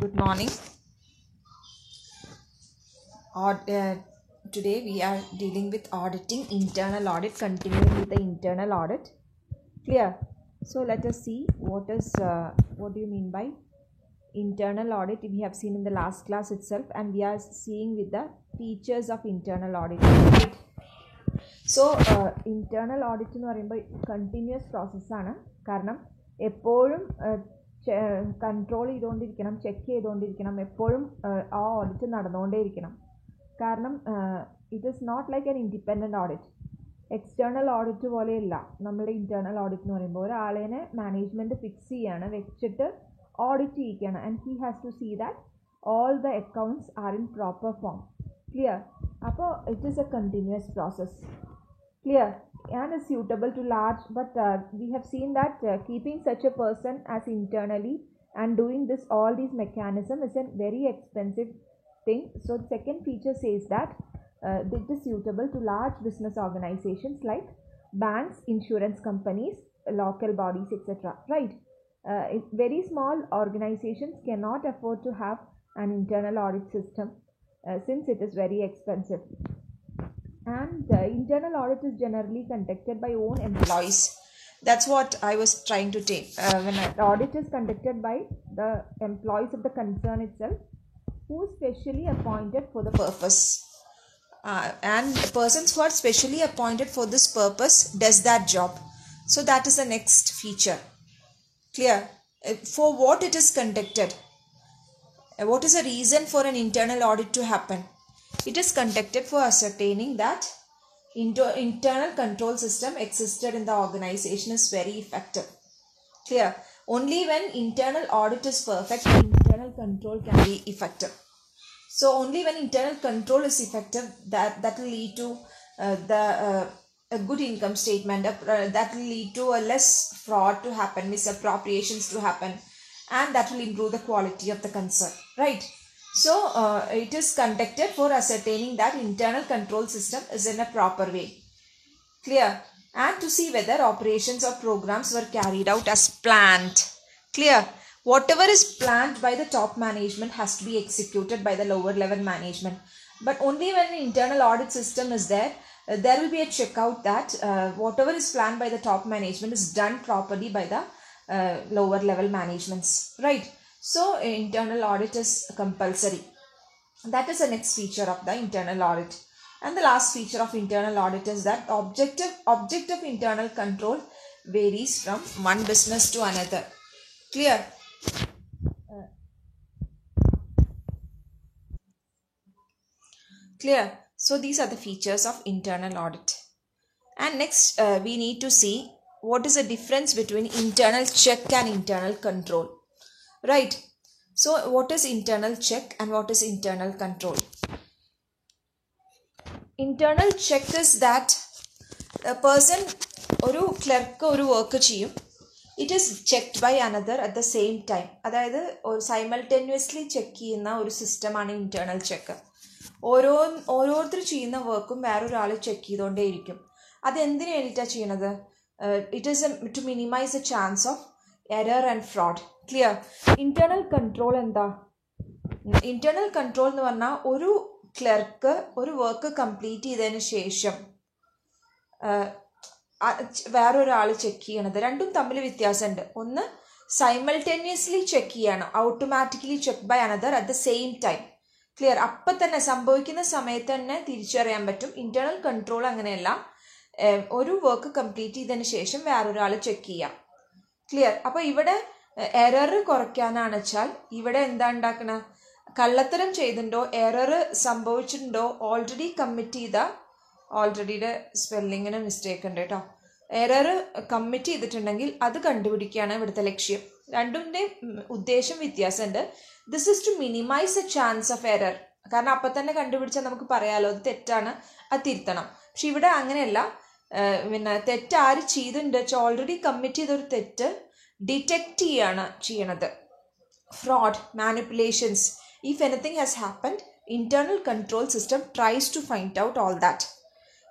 Good morning. Today we are dealing with auditing, internal audit, continuing with the internal audit. Clear? So let us see what do you mean by internal audit. We have seen in the last class itself, and we are seeing with the features of internal audit. Right? So internal audit എന്ന് പറയുമ്പോൾ continuous പ്രോസസ്സാണ്. കാരണം എപ്പോഴും control ചെയ്തുകൊണ്ടിരിക്കണം, check ചെയ്തുകൊണ്ടിരിക്കണം, എപ്പോഴും ആ audit നടന്നുകൊണ്ടേയിരിക്കണം. കാരണം it is not like an independent audit. External audit പോലെയല്ല നമ്മുടെ ഇൻറ്റേർണൽ ഓഡിറ്റ് എന്ന് പറയുമ്പോൾ ഒരാളേനെ മാനേജ്മെൻറ്റ് ഫിക്സ് ചെയ്യാണ്, വെച്ചിട്ട് ഓഡിറ്റ് ചെയ്യിക്കുകയാണ്. And he has to see that all the accounts are in proper form. Clear? അപ്പോൾ it is a continuous process. Clear? And is suitable to large, but we have seen that keeping such a person as internally and doing all these mechanism is a very expensive thing. So the second feature says that it is suitable to large business organizations like banks, insurance companies, local bodies, etc. Right? Very small organizations cannot afford to have an internal audit system since it is very expensive. And internal audit is generally conducted by own employees. That's what I was trying to take. When an audit is conducted by the employees of the concern itself, who is specially appointed for the purpose. And persons who are specially appointed for this purpose does that job. So that is the next feature. Clear? For what it is conducted. What is the reason for an internal audit to happen? It is conducted for ascertaining that internal control system existed in the organization is very effective. Clear? Only when internal audit is perfect, internal control can be effective. So only when internal control is effective, that will lead to a good income statement, that will lead to a less fraud to happen, misappropriations to happen, and that will improve the quality of the concern. Right? So it is conducted for ascertaining that internal control system is in a proper way. Clear? And to see whether operations or programs were carried out as planned. Clear? Whatever is planned by the top management has to be executed by the lower level management. But only when an internal audit system is there, there will be a checkout that whatever is planned by the top management is done properly by the lower level managements. Right? So internal audit is compulsory. That is the next feature of the internal audit. And the last feature of internal audit is that object of internal control varies from one business to another. Clear? Clear? So these are the features of internal audit. And next we need to see what is the difference between internal check and internal control. Right? So what is internal check and what is internal control? Internal check is that a person oru clerk oru work cheyum, it is checked by another at the same time. അതായത് ഒരു simultaneously check ചെയ്യുന്ന ഒരു സിസ്റ്റമാണ് internal check. ഓരോരുത്തർ ചെയ്യുന്ന വർക്കും വേറൊരാൾ check ചെയ്തുകൊണ്ടേയിരിക്കും. അതെന്തിനു വേണ്ടിയിട്ടാണ് ചെയ്യണത്? It is to minimise a chance of error and fraud. Clear? Internal control എന്താ? ഇന്റേണൽ കൺട്രോൾ എന്ന് പറഞ്ഞാൽ ഒരു ക്ലർക്ക് ഒരു വർക്ക് കംപ്ലീറ്റ് ചെയ്തതിന് ശേഷം വേറൊരാൾ ചെക്ക് ചെയ്യണത്, രണ്ടും തമ്മിൽ വ്യത്യാസമുണ്ട്. ഒന്ന് സൈമൾട്ടേനിയസ്ലി ചെക്ക് ചെയ്യണം, automatically check by another at the same time. Clear? അപ്പം തന്നെ സംഭവിക്കുന്ന സമയത്ത് തന്നെ തിരിച്ചറിയാൻ പറ്റും. ഇന്റേണൽ കൺട്രോൾ അങ്ങനെയല്ല, ഒരു വർക്ക് കംപ്ലീറ്റ് ചെയ്തതിന് ശേഷം വേറൊരാൾ ചെക്ക് ചെയ്യാം. ക്ലിയർ? അപ്പോൾ ഇവിടെ എറർ കുറയ്ക്കാനാണ് വെച്ചാൽ ഇവിടെ എന്താ ഉണ്ടാക്കണ, കള്ളത്തരം ചെയ്തിട്ടുണ്ടോ, എറർ സംഭവിച്ചിട്ടുണ്ടോ, ഓൾറെഡി കമ്മിറ്റ് ചെയ്ത, ഓൾറെഡിയുടെ സ്പെല്ലിങ്ങിന് മിസ്റ്റേക്ക് ഉണ്ട് കേട്ടോ, എറർ കമ്മിറ്റ് ചെയ്തിട്ടുണ്ടെങ്കിൽ അത് കണ്ടുപിടിക്കുകയാണ് ഇവിടുത്തെ ലക്ഷ്യം. രണ്ടിൻ്റെയും ഉദ്ദേശം വ്യത്യാസമുണ്ട്. This is to minimise a chance of error. കാരണം അപ്പം തന്നെ കണ്ടുപിടിച്ചാൽ നമുക്ക് പറയാമല്ലോ അത് തെറ്റാണ്, അത് തിരുത്തണം. പക്ഷെ ഇവിടെ അങ്ങനെയല്ല. പിന്നെ തെറ്റ് ആര് ചെയ്തിട്ടുണ്ട് വെച്ചാൽ ഓൾറെഡി കമ്മിറ്റ് ചെയ്തൊരു തെറ്റ് ഡിറ്റക്റ്റ് ചെയ്യാണ് ചെയ്യണത്. Fraud, manipulations, if anything has happened, internal control system tries to find out all that.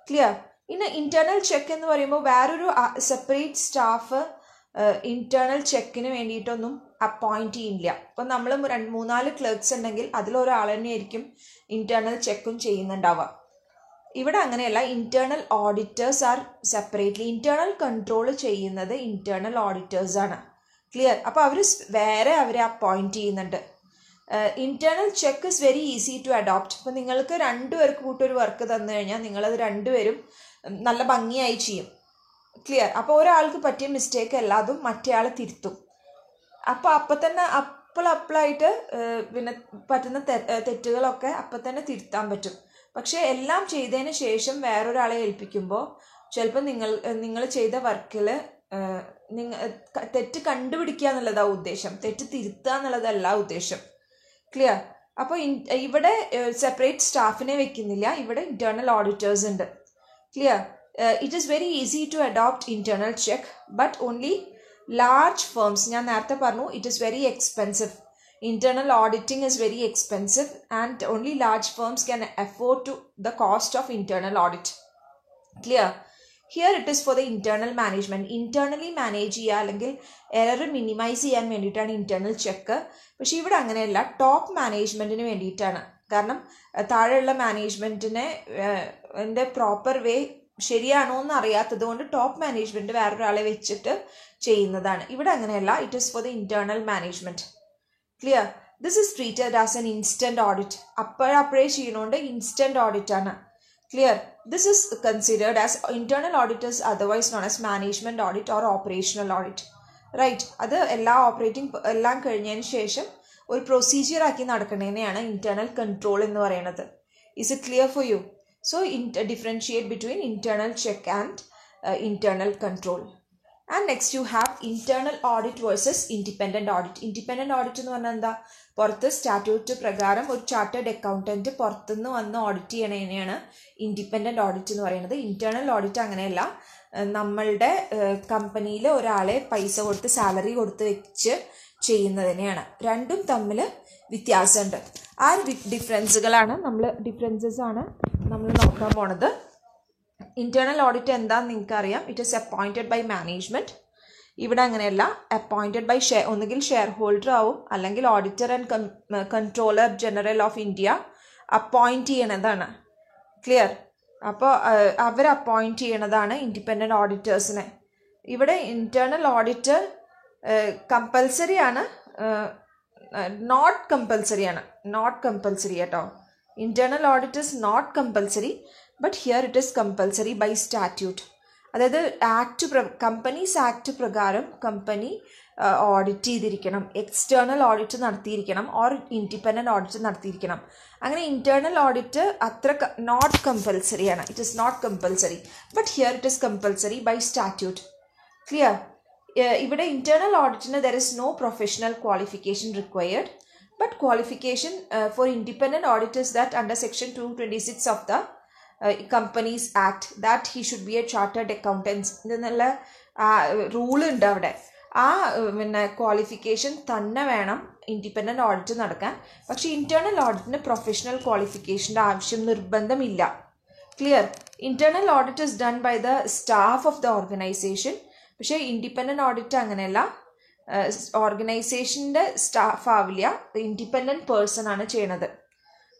Clear? ഇന്ന് ഇന്റേണൽ ചെക്ക് എന്ന് പറയുമ്പോൾ വേറൊരു സെപ്പറേറ്റ് സ്റ്റാഫ് ഇൻറ്റേർണൽ ചെക്കിന് വേണ്ടിയിട്ടൊന്നും അപ്പോയിൻറ്റ് ചെയ്യില്ല. ഇപ്പം നമ്മൾ 3-4 ക്ലർക്സ് ഉണ്ടെങ്കിൽ അതിലൊരാൾ തന്നെയായിരിക്കും ഇൻറ്റേർണൽ ചെക്കും ചെയ്യുന്നുണ്ടാവുക. ഇവിടെ അങ്ങനെയല്ല. Internal auditors are separately. Internal control ചെയ്യുന്നത് ഇൻറ്റേർണൽ ഓഡിറ്റേഴ്സാണ്. ക്ലിയർ? അപ്പോൾ അവരെ അപ്പോയിൻറ്റ് ചെയ്യുന്നുണ്ട്. Internal check is very easy to adopt. ഇപ്പോൾ നിങ്ങൾക്ക് 2 പേർക്ക് കൂട്ടൊരു വർക്ക് തന്നു കഴിഞ്ഞാൽ നിങ്ങളത് 2 പേരും നല്ല ഭംഗിയായി ചെയ്യും. ക്ലിയർ? അപ്പോൾ ഒരാൾക്ക് പറ്റിയ മിസ്റ്റേക്ക് എല്ലാതും മറ്റേയാൾ തിരുത്തും. അപ്പോൾ തന്നെ അപ്പോഴായിട്ട് പിന്നെ പറ്റുന്ന തെറ്റുകളൊക്കെ അപ്പം തന്നെ തിരുത്താൻ പറ്റും. പക്ഷേ എല്ലാം ചെയ്തതിന് ശേഷം വേറൊരാളെ ഏൽപ്പിക്കുമ്പോൾ ചിലപ്പോൾ നിങ്ങൾ ചെയ്ത വർക്കിൽ തെറ്റ് കണ്ടുപിടിക്കുക എന്നുള്ളതാണ് ഉദ്ദേശം, തെറ്റ് തിരുത്തുക എന്നുള്ളതല്ല ഉദ്ദേശം. ക്ലിയർ? അപ്പോൾ ഇവിടെ സെപ്പറേറ്റ് സ്റ്റാഫിനെ വെക്കുന്നില്ല, ഇവിടെ ഇൻറ്റേർണൽ ഓഡിറ്റേഴ്സ് ഉണ്ട്. Clear? It is very easy to adopt internal check, but only large firms. ഞാൻ നേരത്തെ പറഞ്ഞു it is very expensive. Internal auditing is very expensive and only large firms can afford to the cost of internal audit. Clear? Here it is for the internal management. Internally manage ചെയ്യുക അല്ലെങ്കിൽ error minimise ചെയ്യാൻ വേണ്ടിയിട്ടാണ് internal check. പക്ഷേ ഇവിടെ അങ്ങനെയല്ല, top മാനേജ്മെൻറ്റിന് വേണ്ടിയിട്ടാണ്. കാരണം താഴെയുള്ള മാനേജ്മെൻറ്റിനെ എൻ്റെ പ്രോപ്പർ വേ ശരിയാണോ എന്ന് അറിയാത്തത് കൊണ്ട് ടോപ്പ് മാനേജ്മെൻറ്റ് വേറൊരാളെ വെച്ചിട്ട് ചെയ്യുന്നതാണ്. ഇവിടെ അങ്ങനെയല്ല, it is for the internal management. Clear? This is treated as an instant audit. അപ്പോഴേ ചെയ്യുന്നതുകൊണ്ട് ഇൻസ്റ്റന്റ് ഓഡിറ്റ് ആണ്. Clear? This is considered as internal audit is otherwise known as management audit or operational audit. Right? അത് എല്ലാം കഴിഞ്ഞതിന് ശേഷം ഒരു procedure ആക്കി നടക്കുന്നതിനെയാണ് internal control എന്ന് പറയുന്നത്. Is it clear for you? So differentiate between internal check and internal control. And next you have internal audit versus independent audit. Independent audit എന്ന് പറഞ്ഞാൽ എന്താ? പുറത്ത് സ്റ്റാറ്റ്യൂട്ട് പ്രകാരം ഒരു ചാർട്ടേഡ് അക്കൗണ്ടന്റ് പുറത്തുനിന്ന് വന്ന് ഓഡിറ്റ് ചെയ്യണതിനെയാണ് ഇൻഡിപെൻഡൻറ്റ് ഓഡിറ്റ് എന്ന് പറയുന്നത്. ഇന്റേണൽ ഓഡിറ്റ് അങ്ങനെയല്ല, നമ്മളുടെ കമ്പനിയിൽ ഒരാളെ പൈസ കൊടുത്ത് സാലറി കൊടുത്ത് വെച്ച് ചെയ്യുന്നതിനെയാണ്. രണ്ടും തമ്മിൽ വ്യത്യാസമുണ്ട്. ആ ഡിഫറൻസസ് ആണ് നമ്മൾ നോക്കാൻ പോണത്. ഇന്റേണൽ ഓഡിറ്റ് എന്താണെന്ന് നിങ്ങൾക്ക് അറിയാം. It is appointed by management. ഇവിടെ അങ്ങനെയല്ല, അപ്പോയിൻറ്റഡ് ബൈ ഒന്നുകിൽ ഷെയർ ഹോൾഡർ ആവും അല്ലെങ്കിൽ auditor and controller general of India appoint ചെയ്യണതാണ്. ക്ലിയർ? അപ്പോൾ അവർ അപ്പോയിൻറ്റ് ചെയ്യണതാണ് ഇൻഡിപെൻഡൻറ്റ് ഓഡിറ്റേഴ്സിനെ. ഇവിടെ ഇന്റേണൽ ഓഡിറ്റ് കമ്പൽസറി ആണ്, നോട്ട് കമ്പൽസറി കേട്ടോ. Internal audit is not compulsory, but here it is compulsory by statute. അതായത് കമ്പനീസ് ആക്ട് പ്രകാരം കമ്പനി ഓഡിറ്റ് ചെയ്തിരിക്കണം, എക്സ്റ്റേണൽ ഓഡിറ്റ് നടത്തിയിരിക്കണം, ഓർ ഇൻഡിപെൻഡൻറ്റ് ഓഡിറ്റ് നടത്തിയിരിക്കണം. അങ്ങനെ ഇന്റേണൽ ഓഡിറ്റ് അത്ര നോട്ട് കമ്പൽസറി ആണ്. It is not compulsory, but here it is compulsory by statute. Clear? ഇവിടെ internal ഓഡിറ്റിന് there is no professional qualification required, but qualification for independent audit is that under section 226 of the Companies Act that he should be a chartered accountant എന്നുള്ള rule ഉണ്ട് അവിടെ. ആ പിന്നെ qualification തന്നെ വേണം independent audit നടക്കാൻ. പക്ഷേ ഇന്റേണൽ ഓഡിറ്റിന് പ്രൊഫഷണൽ ക്വാളിഫിക്കേഷൻ്റെ ആവശ്യം നിർബന്ധമില്ല. Clear? Internal audit is done by the staff of the organisation. പക്ഷേ ഇൻഡിപെൻഡൻറ്റ് ഓഡിറ്റ് അങ്ങനെയല്ല, ഓർഗനൈസേഷൻ്റെ സ്റ്റാഫ് ആവില്ല, ഇൻഡിപെൻഡൻറ്റ് പേഴ്സൺ ആണ് ചെയ്യണത്.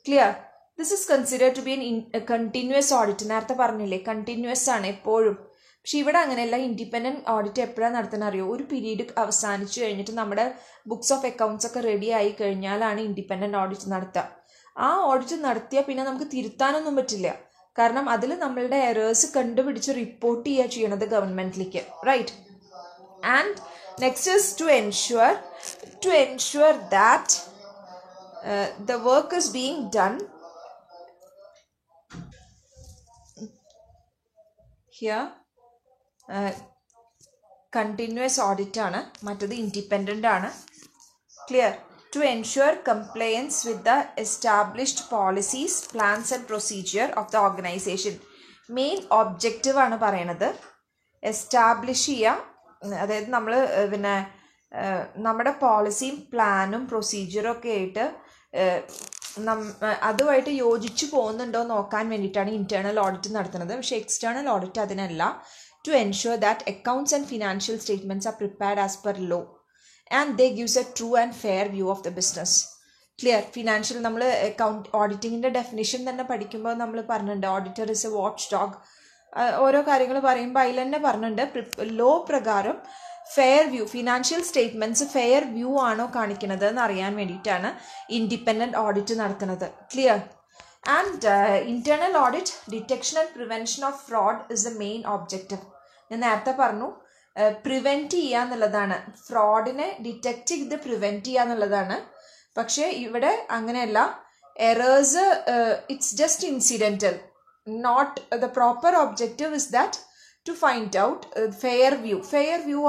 Clear? This is considered to be a continuous audit. നേരത്തെ പറഞ്ഞില്ലേ, കണ്ടിന്യൂസ് ആണ് എപ്പോഴും. പക്ഷെ ഇവിടെ അങ്ങനെയല്ല. ഇൻഡിപെൻഡൻറ്റ് ഓഡിറ്റ് എപ്പോഴാണ് നടത്തുന്നത് അറിയോ? ഒരു പീരീഡ് അവസാനിച്ചു കഴിഞ്ഞിട്ട് നമ്മുടെ ബുക്സ് ഓഫ് അക്കൗണ്ട്സ് ഒക്കെ റെഡി ആയി കഴിഞ്ഞാലാണ് ഇൻഡിപെൻഡൻറ്റ് ഓഡിറ്റ് നടത്തുക. ആ ഓഡിറ്റ് നടത്തിയാൽ പിന്നെ നമുക്ക് തിരുത്താനൊന്നും പറ്റില്ല. കാരണം അതിൽ നമ്മളുടെ എറേഴ്സ് കണ്ടുപിടിച്ച് റിപ്പോർട്ട് ചെയ്യുക ചെയ്യണത് ഗവൺമെൻറ്റിലേക്ക്. Right? And next is to ensure that the work is being done. Here continuous audit ആണ്, മറ്റത് ഇൻഡിപെൻഡൻ്റ് ആണ്. Clear? To ensure compliance with the established policies, plans and procedure of the organization. Main objective ആണ് പറയണത്. Establish ചെയ്യുക, അതായത് നമ്മൾ പിന്നെ നമ്മുടെ പോളിസിയും പ്ലാനും പ്രൊസീജിയറും ഒക്കെ ആയിട്ട് അതുമായിട്ട് യോജിച്ചു പോകുന്നുണ്ടോ നോക്കാൻ വേണ്ടിയിട്ടാണ് ഇൻറ്റേർണൽ ഓഡിറ്റ് നടത്തുന്നത്. പക്ഷേ എക്സ്റ്റേണൽ ഓഡിറ്റ് അതിനല്ല. to ensure that accounts and financial statements are prepared as per law and they gives a true and fair view of the business. Clear? Financial നമ്മൾ അക്കൗണ്ട് ഓഡിറ്റിങ്ങിൻ്റെ ഡെഫിനിഷൻ തന്നെ പഠിക്കുമ്പോൾ നമ്മൾ പറഞ്ഞിട്ടുണ്ട് auditor is A watch dog. ഓരോ കാര്യങ്ങൾ പറയുമ്പോൾ അതിൽ തന്നെ പറഞ്ഞിട്ടുണ്ട് ലോ പ്രകാരം fair view financial statements fair view ആണോ കാണിക്കുന്നത് എന്ന് അറിയാൻ വേണ്ടിയിട്ടാണ് ഇൻഡിപെൻഡൻറ്റ് ഓഡിറ്റ് നടത്തുന്നത്. Clear? And internal audit detection and prevention of fraud is the main objective. ഞാൻ നേരത്തെ പറഞ്ഞു പ്രിവെൻറ്റ് ചെയ്യുക എന്നുള്ളതാണ്, ഫ്രോഡിനെ ഡിറ്റക്റ്റ് ചെയ്ത് പ്രിവെൻറ്റ് ചെയ്യുക എന്നുള്ളതാണ്. പക്ഷേ ഇവിടെ അങ്ങനെയല്ല. Errors it's just incidental. Not the proper objective is that to find out fair view. Fair view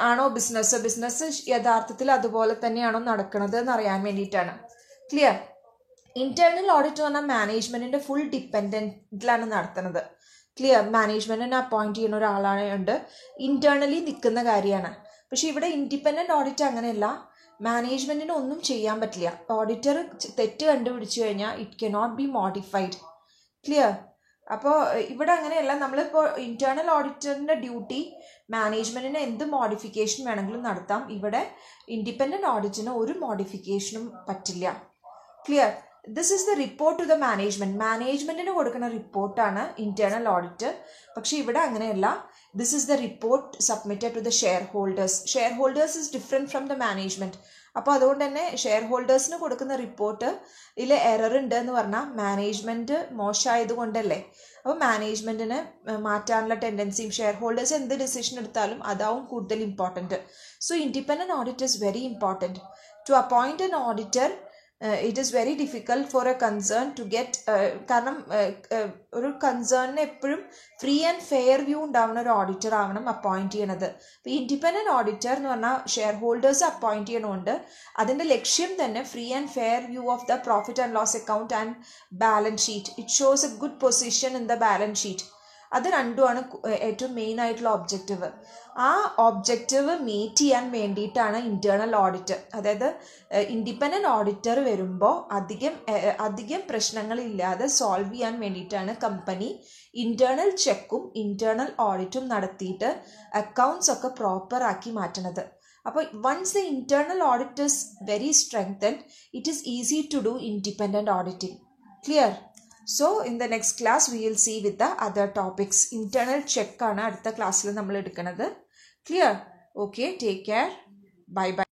ആണോ ബിസിനസ് യഥാർത്ഥത്തിൽ അതുപോലെ തന്നെയാണോ നടക്കുന്നത് എന്ന് അറിയാൻ വേണ്ടിയിട്ടാണ്. ക്ലിയർ? ഇന്റേണൽ ഓഡിറ്റ് എന്ന് പറഞ്ഞാൽ മാനേജ്മെന്റിന്റെ ഫുൾ ഡിപ്പെൻഡൻറ്റിലാണ് നടത്തുന്നത്. ക്ലിയർ? മാനേജ്മെന്റിനെ അപ്പോയിന്റ് ചെയ്യുന്ന ഒരാളാണ് ഉണ്ട്, ഇന്റേണലി നിൽക്കുന്ന കാര്യമാണ്. പക്ഷെ ഇവിടെ ഇൻഡിപെൻഡന്റ് ഓഡിറ്റ് അങ്ങനെയല്ല. മാനേജ്മെന്റിന് ഒന്നും ചെയ്യാൻ പറ്റില്ല. ഓഡിറ്റർ തെറ്റ് കണ്ടുപിടിച്ചു കഴിഞ്ഞാൽ it cannot be modified. Clear? അപ്പോൾ ഇവിടെ അങ്ങനെയല്ല. നമ്മളിപ്പോൾ ഇന്റേണൽ ഓഡിറ്ററിൻ്റെ ഡ്യൂട്ടി മാനേജ്മെന്റിന് എന്ത് മോഡിഫിക്കേഷൻ വേണമെങ്കിലും നടത്താം. ഇവിടെ ഇൻഡിപെൻഡന്റ് ഓഡിറ്റിന് ഒരു മോഡിഫിക്കേഷനും പറ്റില്ല. Clear? This is the report to the management. മാനേജ്മെന്റിന് കൊടുക്കുന്ന റിപ്പോർട്ടാണ് ഇന്റേണൽ ഓഡിറ്റ്. പക്ഷെ ഇവിടെ അങ്ങനെയല്ല. This is the report submitted to the share holders. Share holders is different from the management. അപ്പോൾ അതുകൊണ്ട് തന്നെ ഷെയർ ഹോൾഡേഴ്സിന് കൊടുക്കുന്ന റിപ്പോർട്ട് ഇതിൽ എറർ ഉണ്ട് എന്ന് പറഞ്ഞാൽ മാനേജ്മെന്റ് മോശമായത് കൊണ്ടല്ലേ. അപ്പോൾ മാനേജ്മെന്റിന് മാറ്റാനുള്ള ടെൻഡൻസിയും ഷെയർ ഹോൾഡേഴ്സ് എന്ത് ഡിസിഷൻ എടുത്താലും അതാവും കൂടുതൽ important. So independent audit is very important. To appoint an auditor it is very difficult for a concern to get കാരണം ഒരു കൺസേണിന് എപ്പോഴും ഫ്രീ ആൻഡ് ഫെയർ വ്യൂ ഉണ്ടാവുന്ന ഒരു ഓഡിറ്റർ ആവണം അപ്പോയിൻറ്റ് ചെയ്യണത്. ഇപ്പോൾ ഇൻഡിപെൻഡൻറ്റ് ഓഡിറ്റർ എന്ന് പറഞ്ഞാൽ ഷെയർ ഹോൾഡേഴ്സ് അപ്പോയിൻറ്റ് ചെയ്യണമുണ്ട്. അതിൻ്റെ ലക്ഷ്യം തന്നെ free and fair view of the profit and loss account and balance sheet. It shows a good position in the balance sheet. അത് രണ്ടുമാണ് ഏറ്റവും മെയിൻ ആയിട്ടുള്ള ഒബ്ജക്റ്റീവ്. ആ ഒബ്ജക്റ്റീവ് മീറ്റ് ചെയ്യാൻ വേണ്ടിയിട്ടാണ് ഇന്റേണൽ ഓഡിറ്റ്. അതായത് ഇൻഡിപെൻഡൻറ്റ് ഓഡിറ്റർ വരുമ്പോൾ അധികം പ്രശ്നങ്ങളില്ലാതെ സോൾവ് ചെയ്യാൻ വേണ്ടിയിട്ടാണ് കമ്പനി ഇന്റേണൽ ചെക്കും ഇന്റേണൽ ഓഡിറ്റും നടത്തിയിട്ട് അക്കൗണ്ട്സ് ഒക്കെ പ്രോപ്പർ ആക്കി മാറ്റണത്. അപ്പോൾ once the internal audit is very strengthened it is easy to do independent auditing. Clear? So in the next class we will see with the other topics. Internal check ആണ് അടുത്ത ക്ലാസ്സിൽ നമ്മൾ എടുക്കുന്നത്. Clear? Okay, take care. Bye bye.